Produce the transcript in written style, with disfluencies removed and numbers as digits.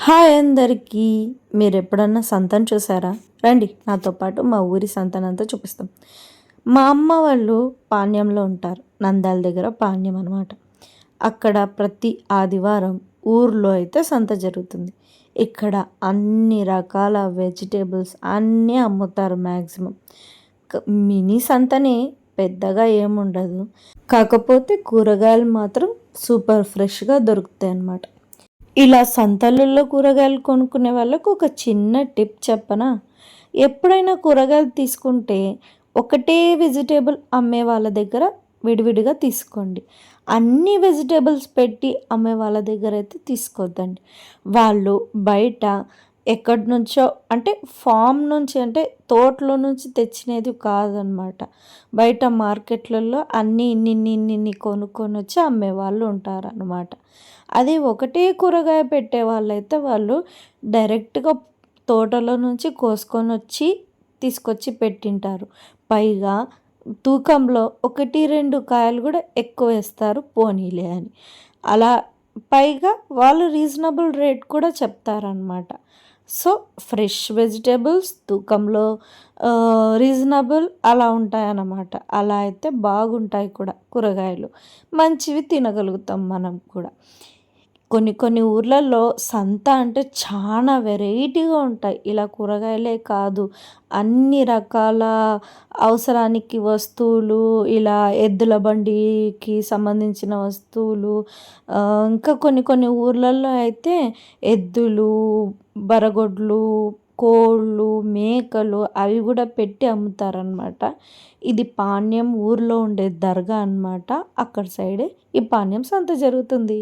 Hi అందరికీ. మీరు ఎప్పుడన్నా సంతను చూసారా? రండి నాతో పాటు మా ఊరి సంతనంతా చూపిస్తాం. మా అమ్మ వాళ్ళు పాణ్యంలో ఉంటారు. నంద్యాల దగ్గర పాణ్యం అనమాట. అక్కడ ప్రతి ఆదివారం ఊర్లో అయితే సంత జరుగుతుంది. ఇక్కడ అన్ని రకాల వెజిటేబుల్స్ అన్నీ అమ్ముతారు మ్యాక్సిమం. మినీ సంతనే, పెద్దగా ఏముండదు. కాకపోతే కూరగాయలు మాత్రం సూపర్ ఫ్రెష్గా దొరుకుతాయి అన్నమాట. ఇలా సంతలలో కూరగాయలు కొనుక్కునే వాళ్ళకు ఒక చిన్న టిప్ చెప్పనా? ఎప్పుడైనా కూరగాయలు తీసుకుంటే ఒకటే వెజిటేబుల్ అమ్మే వాళ్ళ దగ్గర విడివిడిగా తీసుకోండి. అన్ని వెజిటేబుల్స్ పెట్టి అమ్మే వాళ్ళ దగ్గర అయితే తీసుకోవద్దండి. వాళ్ళు బయట ఎక్కడి నుంచో అంటే ఫామ్ నుంచి అంటే తోటలో నుంచి తెచ్చినది కాదనమాట. బయట మార్కెట్లలో అన్నీ ఇన్ని కొనుక్కొని వచ్చి అమ్మేవాళ్ళు ఉంటారనమాట. అదే ఒకటే కూరగాయ పెట్టే వాళ్ళైతే వాళ్ళు డైరెక్ట్గా తోటలో నుంచి కోసుకొని వచ్చి తీసుకొచ్చి పెట్టింటారు. పైగా తూకంలో 1, 2 కాయలు కూడా ఎక్కువ వేస్తారు పోనీలే అని. అలా పైగా వాళ్ళు రీజనబుల్ రేట్ కూడా చెప్తారనమాట. సో ఫ్రెష్ వెజిటేబుల్స్ తూకంలో రీజనబుల్ అలా ఉంటాయన్నమాట. అలా అయితే బాగుంటాయి కూడా కూరగాయలు. మంచివి తినగలుగుతాం మనం కూడా. కొన్ని ఊర్లలో సంత అంటే చాలా వెరైటీగా ఉంటాయి. ఇలా కూరగాయలే కాదు, అన్ని రకాల అవసరానికి వస్తువులు, ఇలా ఎద్దుల బండికి సంబంధించిన వస్తువులు, ఇంకా కొన్ని ఊర్లలో అయితే ఎద్దులు, బరగొడ్లు, కోళ్ళు, మేకలు అవి కూడా పెట్టి అమ్ముతారనమాట. ఇది పాణ్యం ఊర్లో ఉండే దర్గా అనమాట. అక్కడ సైడే ఈ పాణ్యం సంత జరుగుతుంది.